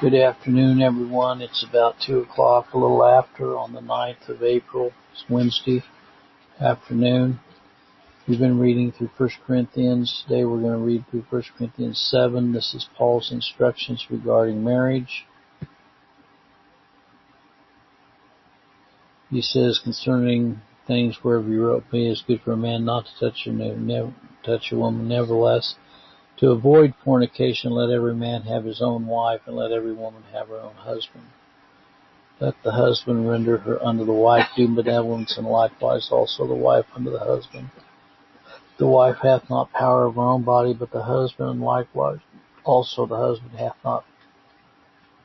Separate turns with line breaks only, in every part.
Good afternoon, everyone. It's about 2 o'clock, a little after, on the 9th of April. It's Wednesday afternoon. We've been reading through 1Corinthians. Today we're going to read through 1Corinthians 7. This is Paul's instructions regarding marriage. He says, concerning things wherever you wrote me, it's good for a man not to touch a woman, nevertheless. To avoid fornication, let every man have his own wife, and let every woman have her own husband. Let the husband render her unto the wife due benevolence, and likewise also the wife unto the husband. The wife hath not power of her own body, but the husband, and likewise also the husband hath not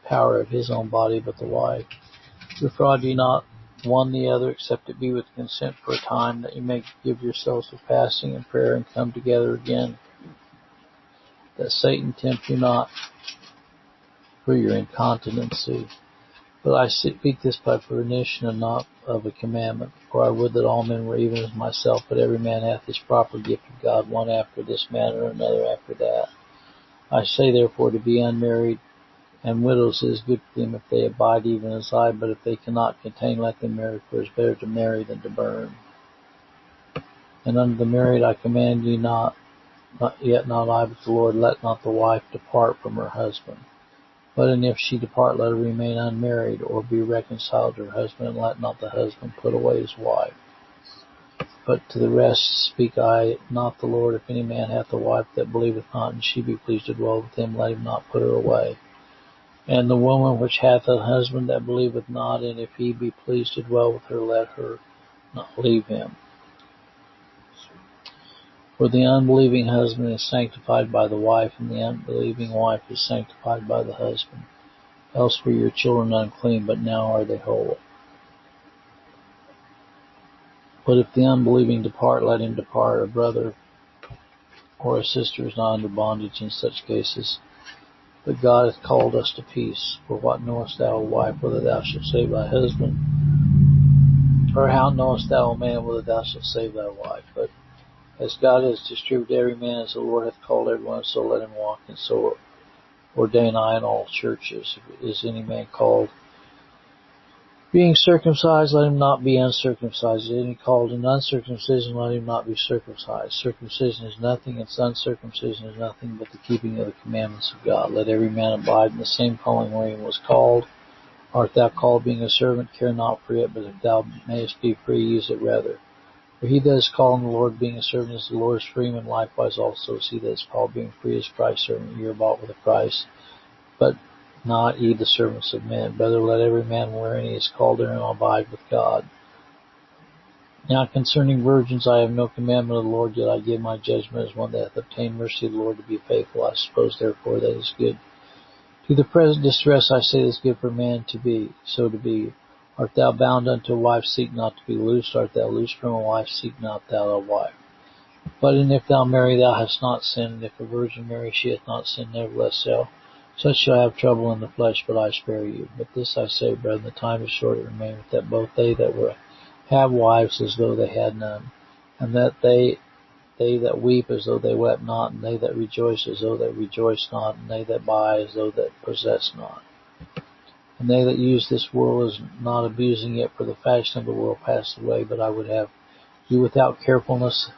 power of his own body, but the wife. Defraud ye not one the other, except it be with consent for a time, that ye may give yourselves to fasting and prayer, and come together again, that Satan tempt you not for your incontinency. But I speak this by permission, and not of a commandment. For I would that all men were even as myself, but every man hath his proper gift of God, one after this manner, another after that. I say therefore to be unmarried and widows is good for them if they abide even as I, but if they cannot contain, let them marry, for it is better to marry than to burn. And unto the married I command ye not yet not I, but the Lord, let not the wife depart from her husband. But and if she depart, let her remain unmarried, or be reconciled to her husband, and let not the husband put away his wife. But to the rest speak I, not the Lord. If any man hath a wife that believeth not, and she be pleased to dwell with him, let him not put her away. And the woman which hath a husband that believeth not, and if he be pleased to dwell with her, let her not leave him. For the unbelieving husband is sanctified by the wife, and the unbelieving wife is sanctified by the husband. Else were your children unclean, but now are they whole. But if the unbelieving depart, let him depart. A brother or a sister is not under bondage in such cases. But God hath called us to peace. For what knowest thou, O wife, whether thou shalt save thy husband? Or how knowest thou, O man, whether thou shalt save thy wife? But as God has distributed every man, as the Lord hath called everyone, so let him walk, and so ordain I in all churches. Is any man called being circumcised, let him not be uncircumcised. Is any called in uncircumcision, let him not be circumcised. Circumcision is nothing, and uncircumcision is nothing, but the keeping of the commandments of God. Let every man abide in the same calling wherein was called. Art thou called being a servant, care not for it, but if thou mayest be free, use it rather. For he that is called in the Lord being a servant is the Lord's freeman, likewise also is he that is called being free is Christ's servant. Ye are bought with a price, but not ye the servants of men. Brother, let every man wherein he is called therein abide with God. Now concerning virgins I have no commandment of the Lord, yet I give my judgment as one that hath obtained mercy of the Lord to be faithful. I suppose therefore that is good. To the present distress I say it is good for man to be, so to be. Art thou bound unto a wife, seek not to be loosed. Art thou loosed from a wife, seek not thou a wife. But and if thou marry, thou hast not sinned. And if a virgin marry, she hath not sinned. Nevertheless, such shall have trouble in the flesh, but I spare you. But this I say, brethren, the time is short, it remaineth, that both they that have wives as though they had none, and that they that weep as though they wept not, and they that rejoice as though they rejoice not, and they that buy as though they possess not. And they that use this world as not abusing it, for the fashion of the world passeth away. But I would have you without carefulness.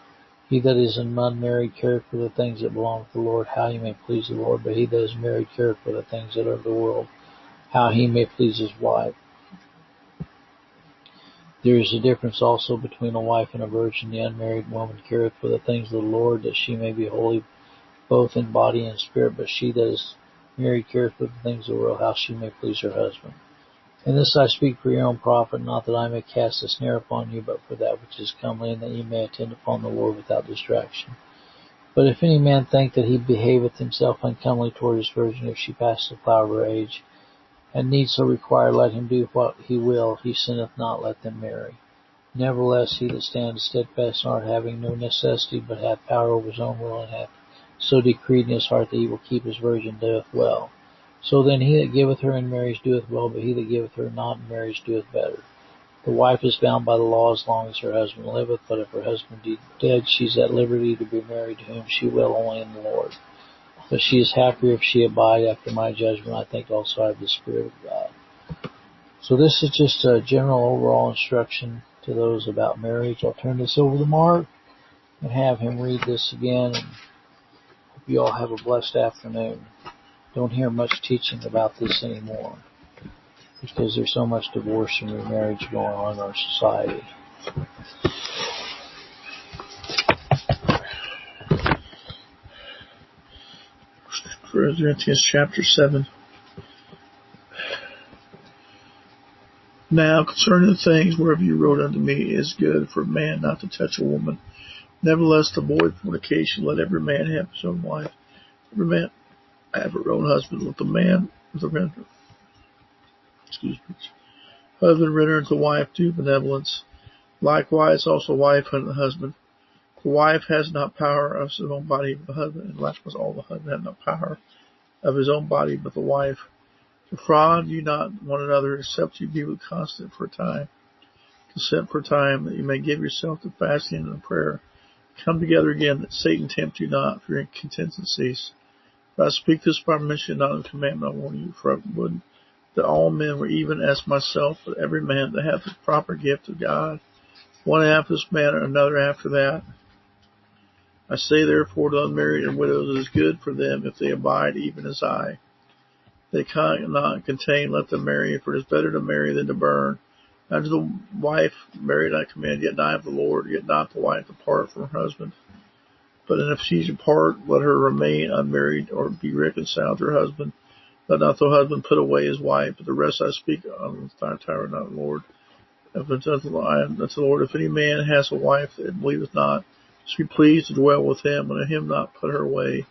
He that is unmarried careth for the things that belong to the Lord, how he may please the Lord. But he that is married careth for the things that are of the world, how he may please his wife. There is a difference also between a wife and a virgin. The unmarried woman careth for the things of the Lord, that she may be holy both in body and spirit. But she that is married careth for the things of the world, how she may please her husband. And this I speak for your own profit, not that I may cast a snare upon you, but for that which is comely, and that ye may attend upon the Lord without distraction. But if any man think that he behaveth himself uncomely toward his virgin, if she pass the flower of her age, and need so require, let him do what he will, he sinneth not, let them marry. Nevertheless, he that standeth steadfast in heart, having no necessity, but hath power over his own will, and hath so decreed in his heart that he will keep his virgin, doeth well. So then he that giveth her in marriage doeth well, but he that giveth her not in marriage doeth better. The wife is bound by the law as long as her husband liveth, but if her husband be dead, she is at liberty to be married to whom she will, only in the Lord. But she is happier if she abide after my judgment. I think also I have the Spirit of God. So this is just a general overall instruction to those about marriage. I'll turn this over to Mark and have him read this again. And hope you all have a blessed afternoon. Don't hear much teaching about this anymore because there's so much divorce and remarriage going on in our society.
1 Corinthians chapter 7. Now concerning the things whereof you wrote unto me, it is good for a man not to touch a woman. Nevertheless, to avoid fornication, let every man have his own wife, every man have her own husband. Let the man with the husband render unto wife due benevolence. Likewise also wife unto the husband. The wife has not power of his own body but the husband, and likewise all the husband has not power of his own body but the wife. Defraud you not one another, except you be with constant for a time. Consent for a time, that you may give yourself to fasting and prayer. Come together again, that Satan tempt you not for your contingencies. But I speak this by permission, not in commandment. I warn you, for I would that all men were even as myself, but every man that hath the proper gift of God, one after this manner, another after that. I say therefore to unmarried and widows, it is good for them if they abide even as I. They cannot contain, let them marry, for it is better to marry than to burn. Unto the wife married I command, yet not of the Lord, yet not the wife depart from her husband. But if she depart, let her remain unmarried, or be reconciled to her husband. Let not the husband put away his wife, but the rest I speak on the Thyatira, not the Lord. Unto the Lord, if any man has a wife that believeth not, she be pleased to dwell with him, and let him not put her away.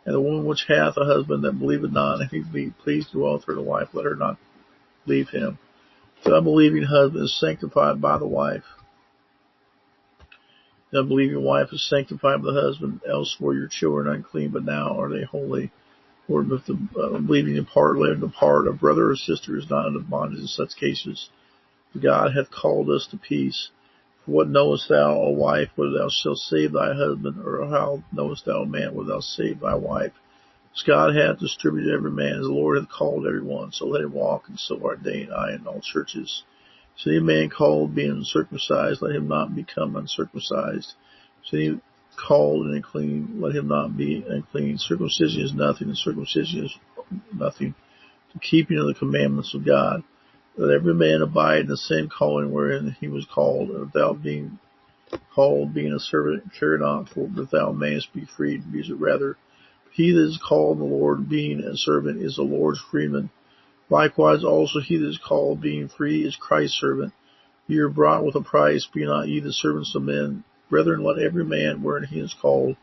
And the woman which hath a husband that believeth not, if he be pleased to dwell with her, the wife, let her not leave him. The unbelieving husband is sanctified by the wife. The unbelieving wife is sanctified by the husband. Else were your children unclean, but now are they holy. Lord, if the unbelieving depart, let him depart. A brother or sister is not under bondage in such cases. God hath called us to peace. For what knowest thou, O wife, whether thou shalt save thy husband, or how knowest thou, man, whether thou save thy wife? As God hath distributed every man, as the Lord hath called every one, so let him walk, and so ordain I in all churches. So any man called being uncircumcised, let him not become uncircumcised. So any called and unclean, let him not be unclean. Circumcision is nothing, and circumcision is nothing. The keeping of the commandments of God. Let every man abide in the same calling wherein he was called. And if thou being called, being a servant, care not for that thou mayest be freed, be it rather. He that is called the Lord, being a servant, is the Lord's freeman. Likewise also he that is called, being free, is Christ's servant. Ye are bought with a price, be not ye the servants of men. Brethren, let every man wherein he is called,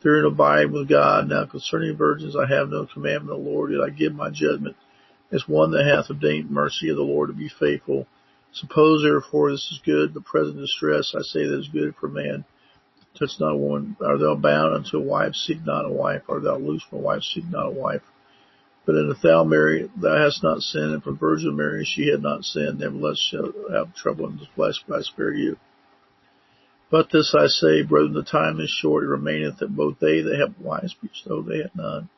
therein abide with God. Now concerning virgins I have no commandment of the Lord, yet I give my judgment, as one that hath obtained mercy of the Lord to be faithful. Suppose therefore this is good, the present distress, I say that is good for man. Touch not a woman. Art thou bound unto a wife? Seek not a wife. Art thou loose from a wife? Seek not a wife. But if thou marry, thou hast not sinned, and from virgin Mary she had not sinned, nevertheless shall have trouble in the flesh, but I spare you. But this I say, brethren, the time is short, it remaineth that both they that have wives be so they have none.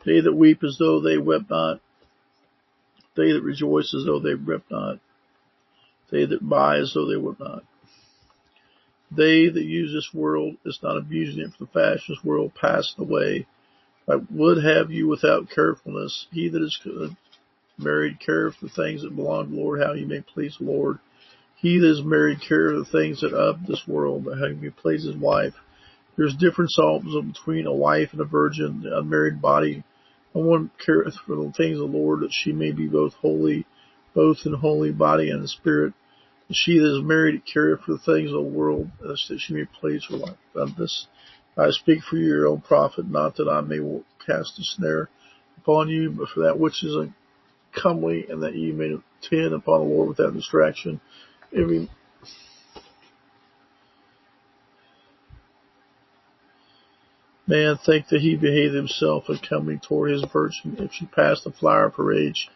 They that weep as though they wept not, they that rejoice as though they wept not, they that buy as though they wept not. They that use this world is not abusing it, for the fashion of this world passeth away. I would have you without carefulness. He that is married careth for the things that belong to the Lord, how he may please the Lord. He that is married careth for the things that of this world, how he may please his wife. There is difference also between a wife and a virgin, the unmarried body. No one careth for the things of the Lord, that she may be both holy, both in holy body and in spirit. And she that is married careth for the things of the world, that she may please her wife. Of this I speak for your own profit, not that I may cast a snare upon you, but for that which is comely, and that ye may attend upon the Lord without distraction. Every man think that he behaved himself in comely toward his virgin, if she pass the flower of her age,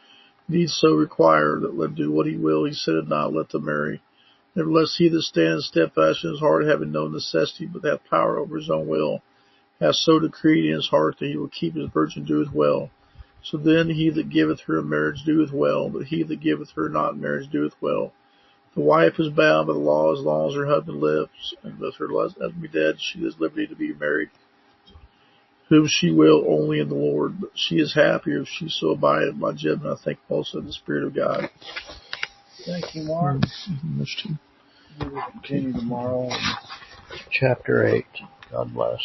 needs so require that let do what he will. He said not, let them marry. Nevertheless, he that stands steadfast in his heart, having no necessity, but hath power over his own will, hath so decreed in his heart that he will keep his virgin doeth well. So then he that giveth her in marriage doeth well, but he that giveth her not in marriage doeth well. The wife is bound by the law as long as her husband lives, and if her husband be dead, she is liberty to be married whom she will only in the Lord. But she is happier if she so abideth by judgment, I think also in the Spirit of God.
Thank you, Mark.
Mm-hmm.
We will continue tomorrow in chapter 8. God bless.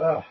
Ah.